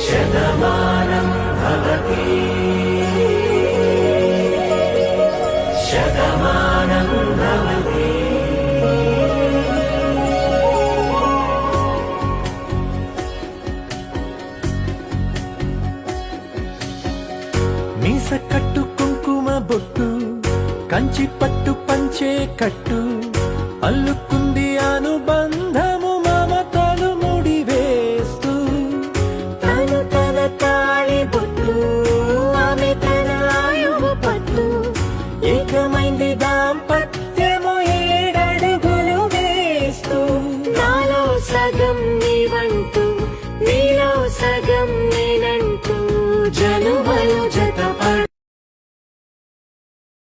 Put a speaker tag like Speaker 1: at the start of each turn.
Speaker 1: శతమానం భవతి శతమానం భవతి. మీస కట్టు కుంకుమ బొట్టు కంచి పట్టు పంచే కట్టు అల్లుకు